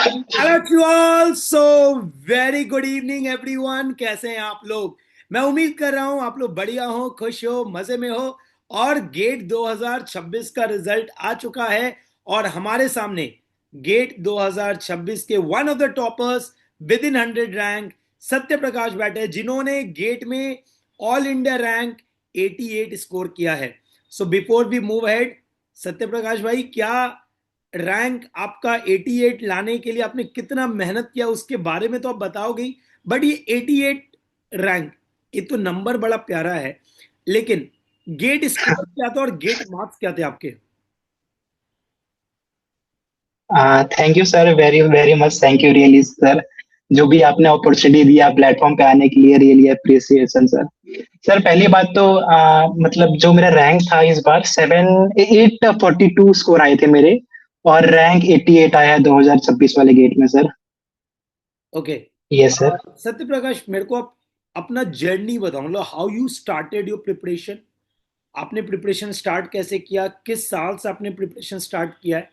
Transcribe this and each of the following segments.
Hello to all. So very good evening everyone. कैसे हैं आप लोग? मैं उम्मीद कर रहा हूं आप लोग बढ़िया हो, खुश हो, मजे में हो। और गेट 2026 का रिजल्ट आ चुका है और हमारे सामने गेट 2026 के one of the toppers with in 100 rank Satya Prakash बैठे, जिन्होंने गेट में ऑल इंडिया रैंक 88 स्कोर किया है। So before we move ahead, Satya Prakash भाई, क्या रैंक आपका 88 लाने के लिए आपने कितना मेहनत किया उसके बारे में तो आप बताओगे ही, बट ये 88 रैंक, ये तो नंबर बड़ा प्यारा है, लेकिन गेट स्कोर क्या था और गेट मार्क्स क्या थे आपके? Thank you sir, very very much thank you really sir. जो भी आपने अपॉर्चुनिटी दिया प्लेटफॉर्म पे आने के लिए, रियली अप्रिसिएशन सर। सर पहली बात तो मतलब जो मेरा रैंक था इस बार 842 स्कोर आए थे मेरे, और रैंक 88 आया है 2026 वाले गेट में sir. Okay. Yes sir. Satya Prakash, मेरे को आप अपना जर्नी बताओ, मतलब how you started your preparation. आपने प्रिपरेशन स्टार्ट कैसे किया, किस साल से आपने प्रिपरेशन स्टार्ट किया है?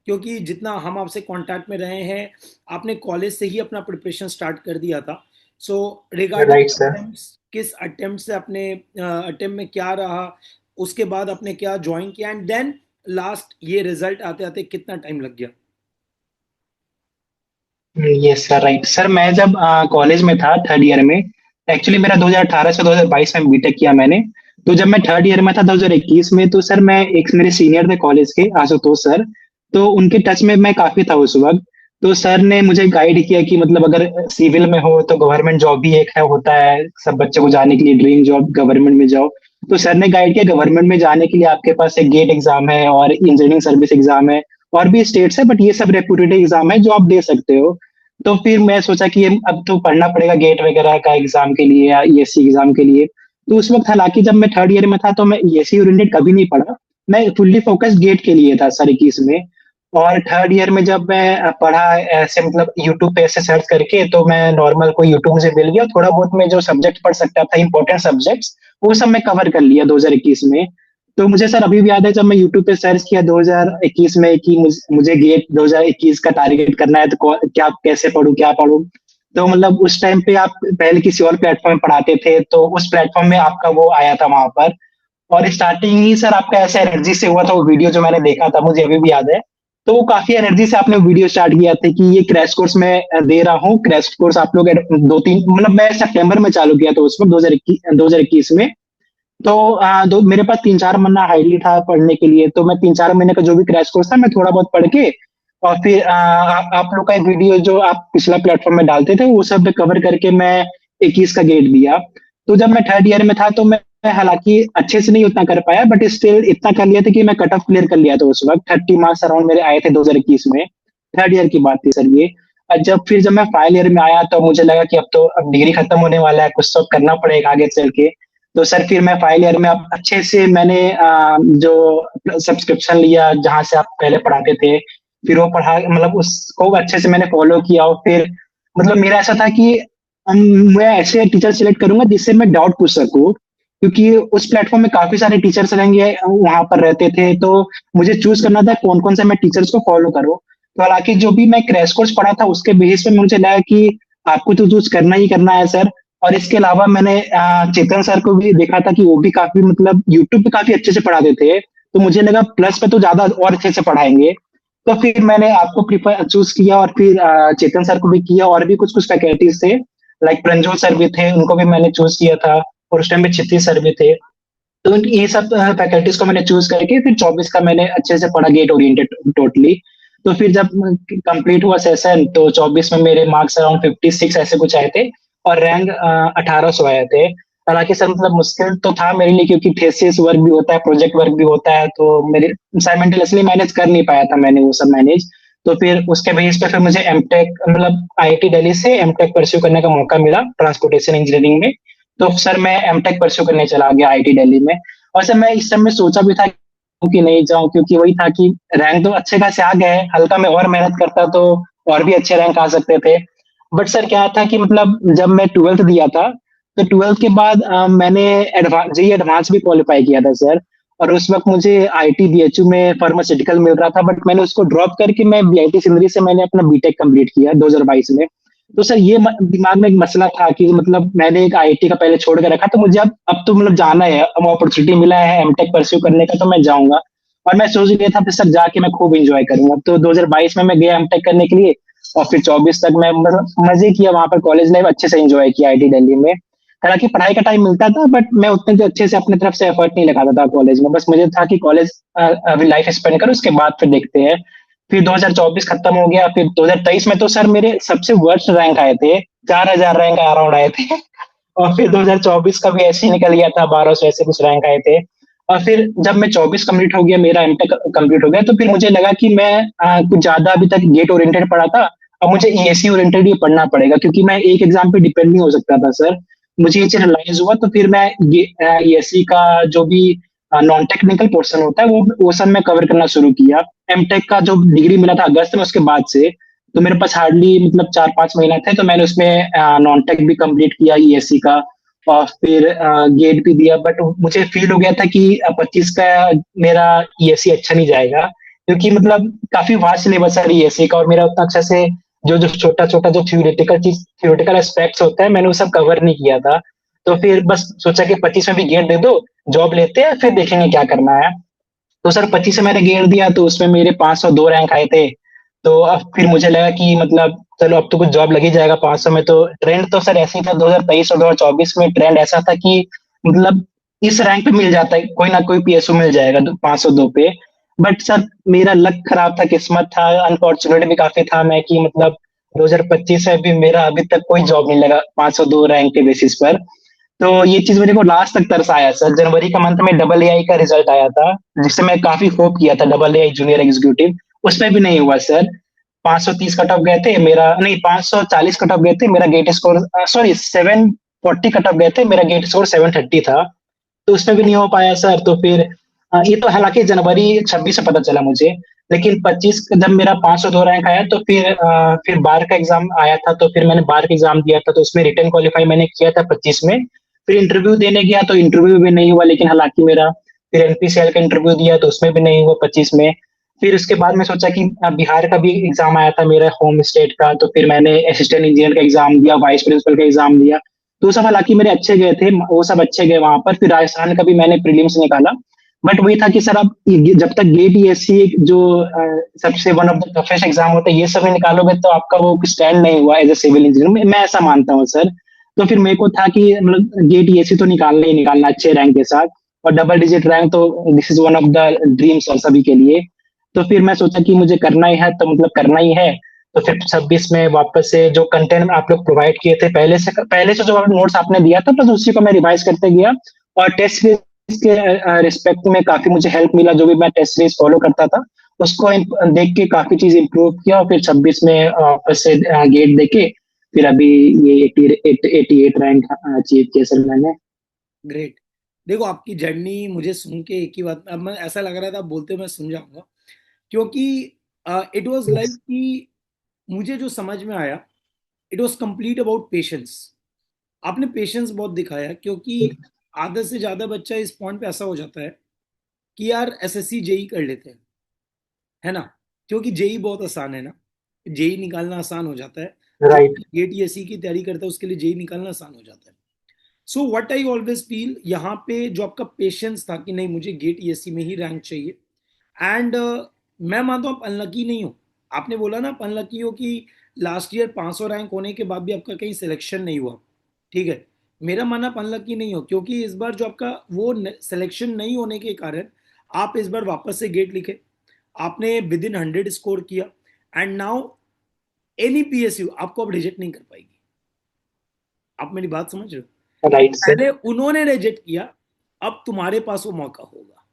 क्योंकि जितना हम आपसे कांटेक्ट में रहे हैं, आपने कॉलेज से ही अपना प्रिपरेशन स्टार्ट कर दिया था। So regarding right sir. Attempts, किस अटेम्प्ट से अपने अटेम्प्ट में क्या रहा, उसके बाद आपने क्या ज्वाइन किया, एंड देन लास्ट ये रिजल्ट आते आते कितना टाइम लग गया? Yes sir, right sir. मैं जब कॉलेज में था थर्ड ईयर में, एक्चुअली मेरा 2018 से 2022 में बीटेक किया मैंने। तो जब मैं थर्ड ईयर में था 2021 में, तो सर मैं एक मेरे सीनियर थे कॉलेज के, आशुतोष सर। तो उनके टच में मैं काफी था उस वक्त। तो सर ने मुझे गाइड किया कि मतलब अगर सिविल में हो तो गवर्नमेंट जॉब भी एक है, होता है सब बच्चों को जाने के लिए, ड्रीम जॉब गवर्नमेंट में जाओ। तो सर ने गाइड किया गवर्नमेंट में जाने के लिए आपके पास एक गेट एग्जाम है और इंजीनियरिंग सर्विस एग्जाम है, और भी स्टेट्स है, बट ये सब रेपुटेड एग्जाम है जो आप दे सकते हो। तो फिर मैं सोचा कि अब तो पढ़ना पड़ेगा गेट वगैरह का एग्जाम के लिए या ईएससी एग्जाम के लिए। तो उस वक्त हालांकि जब मैं थर्ड ईयर में था तो मैं ईएससी ओरिएंटेड कभी नहीं पढ़ा। मैं फुल्ली फोकस गेट के लिए था सर 21 में। और थर्ड ईयर में जब मैं पढ़ा ऐसे मतलब यूट्यूब पे ऐसे सर्च करके, तो मैं नॉर्मल को यूट्यूब से मिल गया, थोड़ा बहुत मैं जो सब्जेक्ट पढ़ सकता था इंपॉर्टेंट सब्जेक्ट्स, वो सब मैं कवर कर लिया 2021 में। तो मुझे सर अभी भी याद है जब मैं यूट्यूब पे सर्च किया 2021 में कि मुझे गेट 2021 का टारगेट करना है, तो क्या कैसे पढूं क्या पढूं। तो मतलब उस टाइम पे आप पहले किसी और प्लेटफॉर्म में पढ़ाते थे, तो उस प्लेटफॉर्म में आपका वो आया था वहां पर। और स्टार्टिंग ही सर आपका ऐसे एनर्जी से हुआ था वो वीडियो जो मैंने देखा था, मुझे अभी भी याद है। तो वो काफी एनर्जी से आपने वीडियो स्टार्ट किया था कि ये क्रैश कोर्स मैं दे रहा हूँ, क्रैश कोर्स आप लोग दो तीन, मतलब मैं सितंबर में चालू किया था उसमें 2021 में। तो दो मेरे पास 3-4 महीना हाईली था पढ़ने के लिए, तो मैं 3-4 महीने का जो भी क्रैश कोर्स था मैं थोड़ा बहुत पढ़ के, और फिर आप लोग का एक वीडियो जो आप पिछला प्लेटफॉर्म में डालते थे वो सब कवर करके मैं 21 का गेट दिया। तो जब मैं थर्ड ईयर में था तो मैं हालांकि अच्छे से नहीं उतना कर पाया, बट स्टिल इतना कर लिया था कि मैं कट ऑफ क्लियर कर लिया था उस वक्त। 30 मार्क्स अराउंड मेरे आए थे 2021 में। थर्ड ईयर की बात थी सर ये। और जब मैं फाइनल ईयर में आया तो मुझे लगा कि अब तो अब डिग्री खत्म होने वाला है, कुछ तो करना पड़ेगा आगे चल के। तो सर फिर मैं फाइनल ईयर में अब अच्छे से मैंने जो सब्सक्रिप्शन लिया जहाँ से आप पहले पढ़ाते थे, फिर वो पढ़ा मतलब उसको अच्छे से मैंने फॉलो किया। और फिर मतलब मेरा ऐसा था कि हम मैं ऐसे टीचर सिलेक्ट करूंगा जिससे मैं डाउट पूछ सकूं, क्योंकि उस प्लेटफॉर्म में काफी सारे टीचर्स रहेंगे वहां पर रहते थे। तो मुझे चूज करना था कौन कौन से मैं टीचर्स को फॉलो करूं। तो हालांकि जो भी मैं क्रैश कोर्स पढ़ा था उसके बेसिस पे मुझे लगा कि आपको तो चूज करना ही करना है सर। और इसके अलावा मैंने चेतन सर को भी देखा था कि वो भी काफी मतलब यूट्यूब पे काफी अच्छे से पढ़ाते थे। तो मुझे लगा प्लस पे तो ज्यादा और अच्छे से पढ़ाएंगे। तो फिर मैंने आपको प्रिफर चूज किया, और फिर चेतन सर को भी किया, और भी कुछ कुछ फैकल्टीज थे, लाइक प्रंजोल सर भी थे, उनको भी मैंने चूज किया था। और उस टाइम पे क्षितिज सर भी थे। तो ये सब फैकल्टीज को मैंने चूज करके फिर 24 का मैंने अच्छे से पढ़ा गेट ओरिएंटेड टोटली। तो फिर जब कंप्लीट हुआ सेशन तो 24 में मेरे मार्क्स अराउंड 56 ऐसे कुछ आए थे, और रैंक 1800 आए थे। हालांकि सर मतलब मुश्किल तो था मेरे लिए, क्योंकि थेसिस वर्क भी होता है, प्रोजेक्ट वर्क भी होता है, तो मेरे साइमल्टेनियसली मैनेज कर नहीं पाया था मैंने वो सब मैनेज। तो फिर उसके बेस पे फिर मुझे एमटेक मतलब आईआईटी दिल्ली से एमटेक परस्यू करने का मौका मिला ट्रांसपोर्टेशन इंजीनियरिंग में। तो सर मैं एमटेक परस्यू करने चला गया आईआईटी दिल्ली में। और सर मैं इस समय सोचा भी था कि नहीं जाऊं, क्योंकि वही था कि रैंक तो अच्छे खासे आ गए हैं, हल्का में और मेहनत करता तो और भी अच्छे रैंक आ सकते थे। बट सर क्या था कि मतलब जब मैं ट्वेल्थ दिया था, तो ट्वेल्थ के बाद मैंने एडवांस भी क्वालिफाई किया था सर। और उस वक्त मुझे आईटी बीएचयू में फार्मास्यूटिकल मिल रहा था, बट मैंने उसको ड्रॉप करके मैं बीआईटी सिंदरी से मैंने अपना बीटेक कंप्लीट किया 2022 में। तो सर ये दिमाग में एक मसला था कि मतलब मैंने एक आईटी का पहले छोड़ के रखा, तो मुझे अब तो मतलब जाना है, अब अपॉर्चुनिटी मिला है एमटेक परस्यू करने का, तो मैं जाऊंगा। और मैं सोच लिया था फिर सर जाके मैं खूब एंजॉय करूंगा। तो 2022 में मैं गया एमटेक करने के लिए, और फिर 24 तक मैं मतलब मजे किया वहां पर, कॉलेज लाइफ अच्छे से एंजॉय किया आईटी दिल्ली में। हालांकि पढ़ाई का टाइम मिलता था, बट मैं उतने तो अच्छे से अपने तरफ से एफर्ट नहीं लगाता था कॉलेज में। बस मुझे था कि कॉलेज अभी लाइफ स्पेंड करो, उसके बाद फिर देखते हैं। फिर 2024 खत्म हो गया, फिर 2023 में तो सर मेरे सबसे वर्स्ट रैंक आए थे, 4,000 रैंक अराउंड आए थे। और फिर 2024 का भी ऐसे ही निकल गया था, 1200 ऐसे कुछ रैंक आए थे। और फिर जब मैं 24 कंप्लीट हो गया, मेरा एमटेक कंप्लीट हो गया, तो फिर मुझे लगा कि मैं कुछ ज्यादा अभी तक गेट ओरिएंटेड पढ़ा था, अब मुझे ईएससी ओरिएंटेड ही पढ़ना पड़ेगा, क्योंकि मैं एक एग्जाम पे डिपेंड नहीं हो सकता था सर। मुझे ये चीज रियलाइज हुआ, तो फिर मैं ईएससी का जो भी नॉन टेक्निकल पोर्शन होता है वो सब मैं कवर करना शुरू किया। एमटेक का जो डिग्री मिला था अगस्त में, उसके बाद से तो मेरे पास हार्डली मतलब 4-5 महीना थे, तो मैंने उसमें नॉन टेक भी कंप्लीट किया ईएससी का, और फिर गेट भी दिया। बट मुझे फील हो गया था कि 25 का मेरा ईएससी अच्छा नहीं जाएगा, क्योंकि मतलब काफी वास्ट सिलेबस है ईएससी का, और मेरा उतना अच्छा से जो जो छोटा छोटा जो थ्योरेटिकल एस्पेक्ट्स होता है, मैंने वो सब कवर नहीं किया था। तो फिर बस सोचा कि 25 में भी गेट दे दो, जॉब लेते हैं, फिर देखेंगे क्या करना है। तो सर 25 से मैंने गेट दिया, तो उसमें मेरे 502 रैंक आए थे। तो अब फिर मुझे लगा कि मतलब चलो अब तो कुछ जॉब लग ही जाएगा 500 में। तो ट्रेंड तो सर ऐसे ही था 2023 और 2024 में, ट्रेंड ऐसा था कि मतलब इस रैंक पे मिल जाता है, कोई ना कोई पीएसयू मिल जाएगा 502 पे। बट सर मेरा लक खराब था, किस्मत था, अनफॉर्चुनेट भी काफी था मैं, कि मतलब 2025 में भी मेरा अभी तक कोई जॉब नहीं लगा 502 रैंक के बेसिस पर। तो ये चीज मेरे को लास्ट तक तरस आया सर। जनवरी का मंथ में डबल एआई का रिजल्ट आया था, जिससे मैं काफी होप किया था, डबल एआई जूनियर एग्जीक्यूटिव। उसमें भी नहीं हुआ सर। 530 कट ऑफ गए थे मेरा, नहीं 540 कट ऑफ गए थे, मेरा GATE score, sorry 740 cut off गए थे, मेरा गेट स्कोर 730 था। तो उसमें भी नहीं हो पाया सर। तो फिर ये तो हालांकि जनवरी 26 से पता चला मुझे, लेकिन 25 जब मेरा 502 रैंक आया, तो फिर बार का एग्जाम आया था, तो फिर मैंने बार का एग्जाम दिया था, तो उसमें रिटर्न क्वालिफाई मैंने किया था 25 में। फिर इंटरव्यू देने गया, तो इंटरव्यू भी नहीं हुआ, लेकिन हालांकि मेरा फिर एनपीसीएल का इंटरव्यू दिया, तो उसमें भी नहीं हुआ 25 में। फिर उसके बाद मैं सोचा कि बिहार का भी एग्जाम आया था मेरा होम स्टेट का, तो फिर मैंने असिस्टेंट इंजीनियर का एग्जाम दिया, वाइस प्रिंसिपल का एग्जाम दिया। तो वो सब हालांकि मेरे अच्छे गए थे, वो सब अच्छे गए वहां पर। फिर राजस्थान का भी मैंने प्रीलिम्स निकाला। बट वही था कि सर अब जब तक गेट ईएससी जो सबसे one of the toughest exam होता है, ये सब नहीं निकालोगे तो आपका वो स्टैंड नहीं हुआ एज ए सिविल इंजीनियर, मैं ऐसा मानता हूँ सर। तो फिर मेरे को था कि मतलब गेट ईएससी तो निकालना ही निकालना अच्छे रैंक के साथ, और डबल डिजिट रैंक तो this is one of the dreams और सभी के लिए। तो फिर मैं सोचा कि मुझे करना ही है, तो मतलब करना ही है। तो फिर 26 में वापस से जो कंटेंट आप लोग प्रोवाइड किए थे पहले से जो नोट्स आपने दिया था, बस उसी को मैं रिवाइज करते गया। और टेस्ट के रिस्पेक्ट में काफी मुझे हेल्प मिला, जो भी मैं टेस्ट सीरीज फॉलो करता था उसको देख के काफी चीज इंप्रूव किया। और फिर 26 में वापस से गेट देके फिर अभी ये 88 रैंक अचीव किया सर मैंने। ग्रेट। देखो आपकी जर्नी मुझे सुन के एक ही बात, अब मैं ऐसा लग रहा था, आप बोलते हुए मैं सुन जाऊंगा, क्योंकि इट वाज लाइक यस। कि मुझे जो समझ में आया, it was complete about patience. आपने पेशेंस बहुत दिखाया, क्योंकि आधे से ज्यादा बच्चा इस पॉइंट पे ऐसा हो जाता है कि यार एसएससी जेई कर लेते हैं, है ना, क्योंकि जेई बहुत आसान है ना, जेई निकालना आसान हो जाता है। जो राइट। गेट ईएससी की तैयारी करता है उसके लिए जेई निकालना आसान हो जाता है। So what I always feel, यहाँ पे जो आपका पेशेंस था कि नहीं मुझे गेट ईएससी में ही रैंक चाहिए, एंड मैं मानता हूँ आप अनलकी नहीं हो। आपने बोला ना आप अनलकी हो कि लास्ट ईयर 500 रैंक होने के बाद भी आपका कहीं सिलेक्शन नहीं हुआ, ठीक है। मेरा मानना आप अनलकी नहीं हो, क्योंकि इस बार जो आपका वो सिलेक्शन नहीं होने के कारण आप इस बार वापस से गेट लिखे, आपने विद इन 100 स्कोर किया, एंड नाउ एनी पीएसयू आपको अब रिजेक्ट नहीं कर पाएगी। आप मेरी बात समझ रहे हो? Right sir. पहले उन्होंने रिजेक्ट किया, अब तुम्हारे पास वो मौका होगा,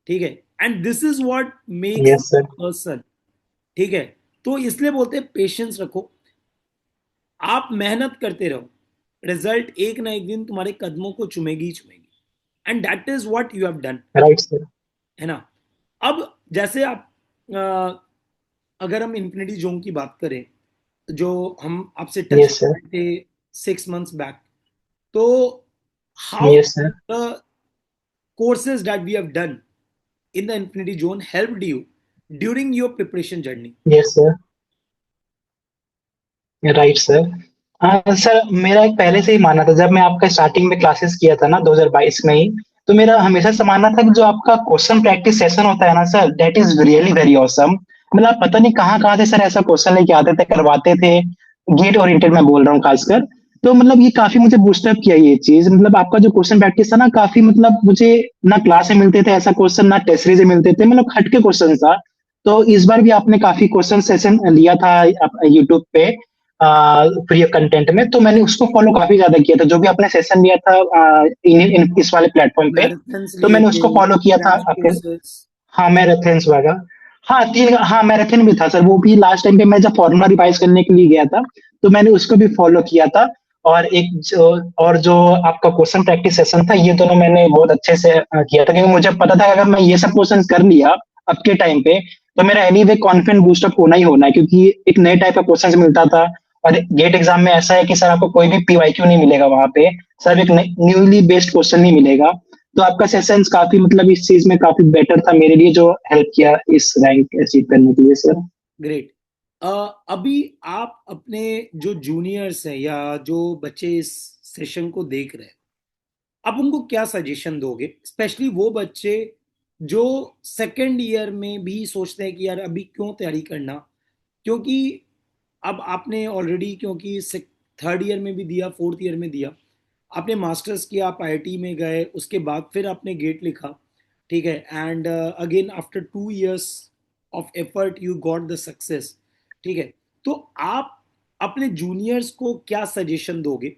ठीक है। And this is what makes yes sir. Person, ठीक है। तो इसलिए बोलते हैं पेशेंस रखो, आप मेहनत करते रहो, रिजल्ट एक ना एक दिन तुम्हारे कदमों को चुमेगी ही चुमेगी, and that is what you have done, right sir. है ना। अब जैसे आप अगर हम इन्फिनिटी जोन की बात करें, जो हम आपसे टच यस सर। कर रहे थे 6 मंथ्स बैक, तो how yes sir. courses that we have done in the Infinity Zone helped you during your preparation journey? Yes sir, right sir. Sir मेरा एक पहले से ही मानना था, जब मैं आपका स्टार्टिंग में क्लासेस किया था ना 2022 में ही, तो मेरा हमेशा से मानना था कि जो आपका क्वेश्चन प्रैक्टिस सेशन होता है ना sir, that is really very awesome. मतलब पता नहीं कहाँ कहाँ से सर ऐसा क्वेश्चन लेके आते थे, करवाते थे। गेट ओरिएंटेड मैं बोल रहा हूँ खासकर। तो मतलब ये काफी मुझे बूस्टअप किया ये चीज। मतलब आपका जो क्वेश्चन प्रैक्टिस था ना, काफी मतलब मुझे ना क्लास में मिलते थे ऐसा क्वेश्चन, ना टेस्ट सीरीज में मिलते थे, मतलब हटके क्वेश्चन था। तो इस बार भी आपने काफी क्वेश्चन सेशन लिया था यूट्यूब पे फ्री कंटेंट में, तो मैंने उसको फॉलो काफी ज्यादा किया था, जो भी आपने सेशन लिया था इस वाले प्लेटफॉर्म पे। Marathons तो लिए मैंने थे, उसको फॉलो किया था crash आपके। courses. हाँ मैराथन वगैरह। हाँ तीन, हाँ मैराथन भी था सर, वो भी लास्ट टाइम पे मैं जब फॉर्मूला रिवाइज करने के लिए गया था, तो मैंने उसको भी फॉलो किया था। और और जो आपका क्वेश्चन प्रैक्टिस सेशन था, ये दोनों मैंने बहुत अच्छे से किया था, क्योंकि मुझे पता था कि अगर मैं ये सब क्वेश्चन कर लिया अब के टाइम पे, तो मेरा एनीवे कॉन्फिडेंस बूस्टअप होना ही होना है, क्योंकि एक नए टाइप का क्वेश्चन मिलता था। और गेट एग्जाम में ऐसा है कि सर आपको कोई भी पीवाईक्यू नहीं मिलेगा वहां पे, सर एक न्यूली बेस्ड क्वेश्चन नहीं मिलेगा। तो आपका सेशंस काफी मतलब इस चीज में काफी बेटर था मेरे लिए, जो हेल्प किया इस रैंक अचीव करने के लिए सर। ग्रेट। अभी आप अपने जो जूनियर्स हैं या जो बच्चे इस सेशन को देख रहे हैं, आप उनको क्या सजेशन दोगे, स्पेशली वो बच्चे जो सेकेंड ईयर में भी सोचते हैं कि यार अभी क्यों तैयारी करना, क्योंकि अब आपने ऑलरेडी, क्योंकि थर्ड ईयर में भी दिया, फोर्थ ईयर में दिया, आपने मास्टर्स किया, आप आईआईटी में गए, उसके बाद फिर आपने गेट लिखा, ठीक है, and again after 2 years of effort you got the success, ठीक है। तो आप अपने जूनियर्स को क्या सजेशन दोगे,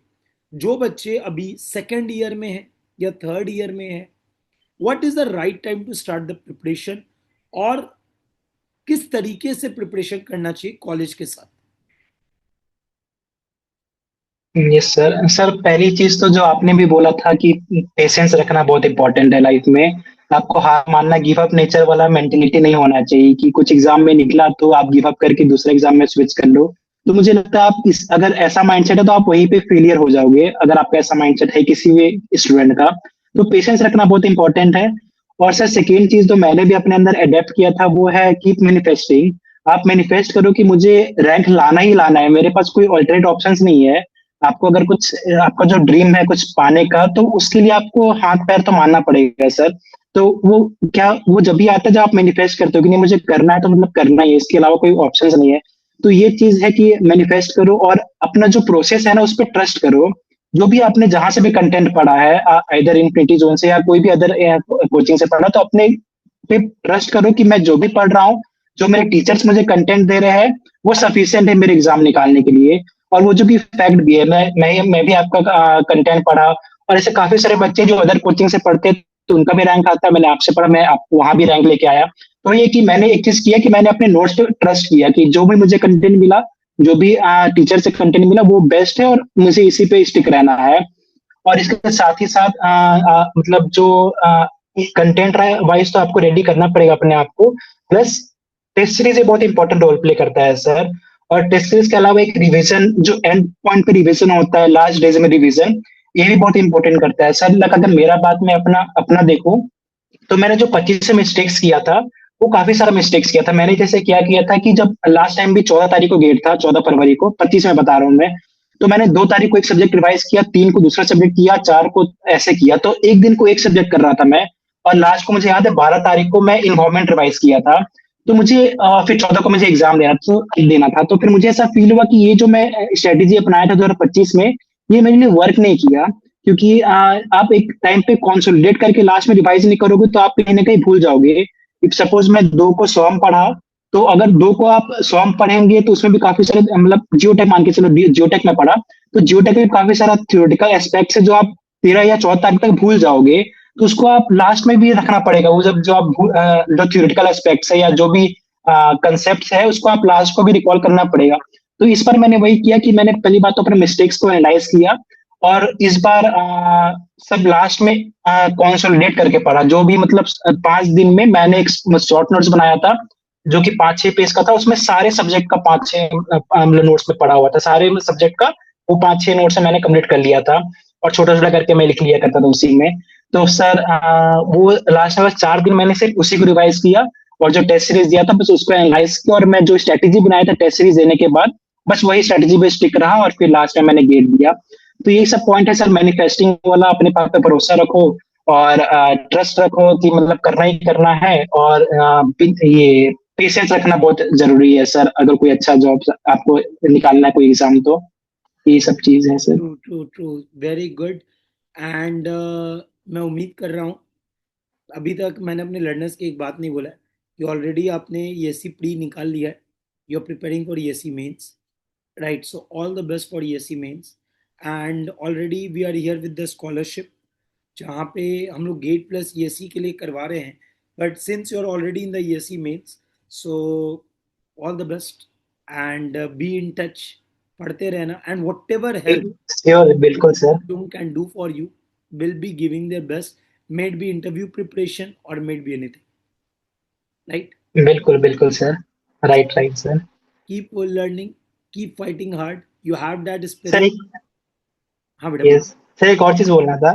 जो बच्चे अभी सेकेंड ईयर में है या थर्ड ईयर में है, what is the right time to start the preparation, और किस तरीके से प्रिपरेशन करना चाहिए कॉलेज के साथ? Yes sir. सर पहली चीज तो जो आपने भी बोला था कि पेशेंस रखना बहुत इंपॉर्टेंट है लाइफ में। आपको हार मानना, गिव अप नेचर वाला मेंटेलिटी नहीं होना चाहिए कि कुछ एग्जाम में निकला तो आप गिव अप करके दूसरे एग्जाम में स्विच कर लो। तो मुझे लगता है आप इस, अगर ऐसा माइंडसेट है तो आप वहीं पे फेलियर हो जाओगे, अगर आपका ऐसा माइंडसेट है किसी भी स्टूडेंट का। तो पेशेंस रखना बहुत इंपॉर्टेंट है। और सर सेकेंड चीज जो मैंने भी अपने अंदर अडेप्ट किया था, वो है कीप मैनिफेस्टिंग। आप मैनिफेस्ट करो कि मुझे रैंक लाना ही लाना है, मेरे पास कोई ऑल्टरनेट ऑप्शंस नहीं है। आपको अगर कुछ आपका जो ड्रीम है कुछ पाने का, तो उसके लिए आपको हाथ पैर तो मारना पड़ेगा सर। तो वो क्या, वो जब भी आता है जब आप मैनिफेस्ट करते हो कि नहीं मुझे करना है, तो मतलब करना ही है, इसके अलावा कोई ऑप्शन नहीं है। तो ये चीज है कि मैनिफेस्ट करो और अपना जो प्रोसेस है ना उस पर ट्रस्ट करो। जो भी आपने जहां से भी कंटेंट पढ़ा है, इधर इन्फिनिटी जोन से या कोई भी अदर कोचिंग से पढ़ा, तो अपने पे ट्रस्ट करो कि मैं जो भी पढ़ रहा हूँ, जो मेरे टीचर्स मुझे कंटेंट दे रहे हैं, वो सफिशियंट है मेरे एग्जाम निकालने के लिए। और वो जो कि फैक्ट भी है, मैं भी आपका कंटेंट पढ़ा, और ऐसे काफी सारे बच्चे जो अदर कोचिंग से पढ़ते हैं, तो उनका भी रैंक आता है, मैंने आपसे पढ़ा, मैं आप वहां भी रैंक लेके आया। तो ये कि मैंने एक चीज किया कि मैंने अपने नोट्स पे ट्रस्ट किया कि जो भी मुझे कंटेंट मिला, जो भी टीचर से कंटेंट मिला, वो बेस्ट है और मुझे इसी पे स्टिक रहना है। और इसके साथ ही साथ मतलब जो कंटेंट वाइज तो आपको रेडी करना पड़ेगा अपने आप को, प्लस टेस्ट सीरीज एक बहुत इंपॉर्टेंट रोल प्ले करता है सर। और टेस्ट सीरीज के अलावा एक रिवीजन, जो एंड पॉइंट पे रिवीजन होता है, लास्ट डेज में रिवीजन, ये भी बहुत इंपॉर्टेंट करता है सर। अगर मेरा बात मैं अपना अपना देखूं, तो मैंने जो 25 से मिस्टेक्स किया था, वो काफी सारा मिस्टेक्स किया था मैंने। जैसे क्या किया था कि जब लास्ट टाइम भी 14 तारीख को गेट था, 14 फरवरी को, 25 में बता रहा हूँ मैं। तो मैंने 2 तारीख को एक सब्जेक्ट रिवाइज किया, 3 को दूसरा सब्जेक्ट किया, 4 को ऐसे किया, तो एक दिन को एक सब्जेक्ट कर रहा था मैं। और लास्ट को मुझे याद है 12 तारीख को मैं इन्वायरमेंट रिवाइज किया था। तो मुझे फिर 14 को मुझे एग्जाम देना था। तो फिर मुझे ऐसा फील हुआ कि ये जो मैं स्ट्रेटेजी अपनाया था 2025 में, ये मेरे लिए वर्क नहीं किया। क्योंकि आप एक टाइम पे कॉन्सोलिडेट करके लास्ट में रिवाइज नहीं करोगे, तो आप कहीं ना कहीं भूल जाओगे। इफ सपोज मैं 2 को स्वयं पढ़ा, तो अगर 2 को आप स्वयं पढ़ेंगे, तो उसमें भी काफी सारे, मतलब जियोटेक मान के चलो, जियोटेक में पढ़ा, तो जियोटेक में काफी सारा थ्योरेटिकल एस्पेक्ट है जो आप 13 या 14 तारीख तक भूल जाओगे। तो उसको आप लास्ट में भी रखना पड़ेगा, वो जब जो आप जो थ्योरेटिकल एस्पेक्ट्स है या जो भी कंसेप्ट है, उसको आप लास्ट को भी रिकॉल करना पड़ेगा। तो इस बार मैंने वही किया कि मैंने पहली बात तो अपने मिस्टेक्स को एनालाइज किया, और इस बार सब लास्ट में कंसोलिडेट करके पढ़ा। जो भी मतलब 5 दिन में मैंने एक शॉर्ट नोट्स बनाया था, जो कि 5-6 पेज का था, उसमें सारे सब्जेक्ट का 5-6 मतलब नोट्स में पढ़ा हुआ था, सारे सब्जेक्ट का वो 5-6 नोट्स मैंने कंप्लीट कर लिया था। और छोटा छोटा करके मैं लिख लिया करता था उसी में। तो सर वो लास्ट में बस 4 दिन मैंने सिर्फ उसी को रिवाइज किया, और जो टेस्ट सीरीज दिया था बस उसको एनालाइज किया, और मैं जो स्ट्रेटेजी बनाया था टेस्ट सीरीज देने के बाद बस वही स्ट्रेटेजी पे स्टिक रहा, और फिर लास्ट में मैंने गेट दिया। तो यही सब पॉइंट है सर, मैन्युफेस्टिंग वाला, अपने आप पे भरोसा रखो और ट्रस्ट रखो कि मतलब करना ही करना है, और ये पेशेंस रखना बहुत जरूरी है सर, अगर कोई अच्छा जॉब आपको निकालना है कोई एग्जाम तो। ये सब चीज है sir. True true true, very good. And मैं उम्मीद कर रहा हूँ, अभी तक मैंने अपने लर्नर्स की एक बात नहीं बोला है कि ऑलरेडी आपने ESC प्री निकाल लिया है, you are preparing for ESC mains, right? So all the best for ESC mains. And already we are here with the scholarship, जहाँ पे हम लोग गेट प्लस ESC के लिए करवा रहे हैं, but since you are already in the ESC mains, so all the best and be in touch, पढ़ते रहना, and whatever help sure, बिल्कुल sir. can do for you will be giving their best, may it be interview preparation or may it be anything, right? बिल्कुल बिल्कुल sir. Right right sir. Keep learning, keep fighting hard, you have that sir spirit। एक, हाँ बेटा बोलो। Yes sir, एक और चीज बोलना था।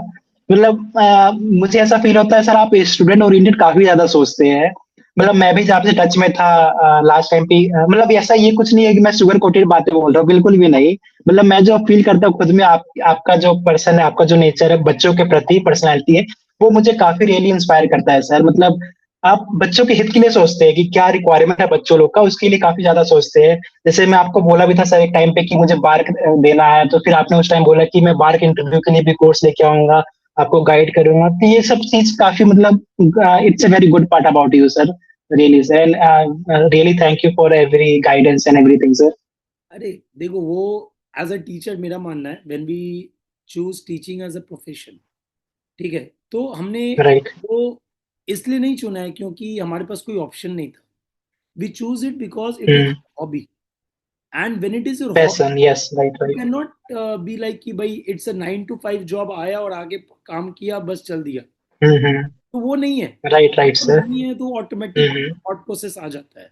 मतलब मुझे ऐसा फील होता है सर, आप स्टूडेंट ओरिएंटेड काफी ज्यादा सोचते हैं। मतलब मैं भी जब आपसे टच में था लास्ट टाइम पे, मतलब ऐसा ये कुछ नहीं है कि मैं शुगर कोटेड बातें बोल रहा हूँ, बिल्कुल भी नहीं। मतलब मैं जो फील करता हूँ खुद में, आपका जो पर्सन है, आपका जो नेचर है, बच्चों के प्रति पर्सनैलिटी है, वो मुझे काफी रियली इंस्पायर करता है सर। मतलब आप बच्चों के हित के लिए सोचते हैं कि क्या रिक्वायरमेंट है बच्चों लोग का, उसके लिए काफी ज्यादा सोचते हैं। जैसे मैं आपको बोला भी था सर एक टाइम पे कि मुझे बार देना है, तो फिर आपने उस टाइम बोला कि मैं बार के इंटरव्यू के लिए भी कोर्स लेके आऊंगा, आपको गाइड करूंगा। तो ये सब चीज काफी मतलब it's a very good part about you sir, really sir, and really thank you for every guidance and everything sir. अरे देखो, वो एज अ टीचर मेरा मानना है, when we choose teaching as a profession, ठीक है, तो हमने राइट। वो इसलिए नहीं चुना है क्योंकि हमारे पास कोई ऑप्शन नहीं था। We choose it because it is hobby, and when it is your hobby, passion, yes, right you right. Can not be like कि भाई इट्स अ 9 to 5 जॉब, आया और आगे काम किया बस चल दिया, हम्म। तो वो नहीं है। राइट राइट वो सर। नहीं है तो ऑटोमेटिक हम्म। थॉट प्रोसेस आ जाता है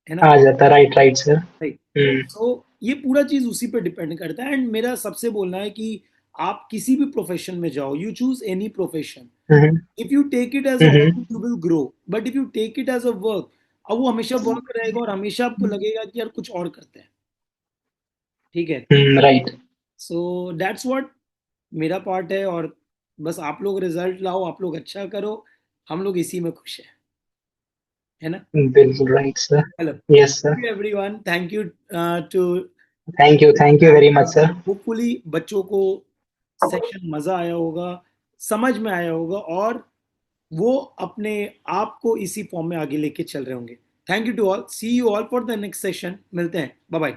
ना? आ जाता, राइट राइट सर। राइट। हम्म। सो ये पूरा चीज उसी पे डिपेंड करता है, एंड मेरा सबसे बोलना है कि आप किसी भी प्रोफेशन में जाओ, you choose any profession, hmm. If you take it as a hobby hmm. You will grow, but if you take it as a work, अब वो हमेशा वर्क रहेगा और हमेशा आपको लगेगा कि यार कुछ और करते हैं, ठीक है? राइट। सो दैट्स व्हाट मेरा पार्ट है, और बस आप लोग रिजल्ट लाओ, आप लोग अच्छा करो, हम लोग इसी में खुश हैं, है ना? बिल्कुल right sir. Hello, yes sir. Everyone, thank you too, thank you very much sir. Hopefully बच्चों को सेशन मजा आया होगा, समझ में आया होगा, और वो अपने आप को इसी फॉर्म में आगे लेके चल रहे होंगे। Thank you to all, see you all for the next session, मिलते हैं, बाय बाय।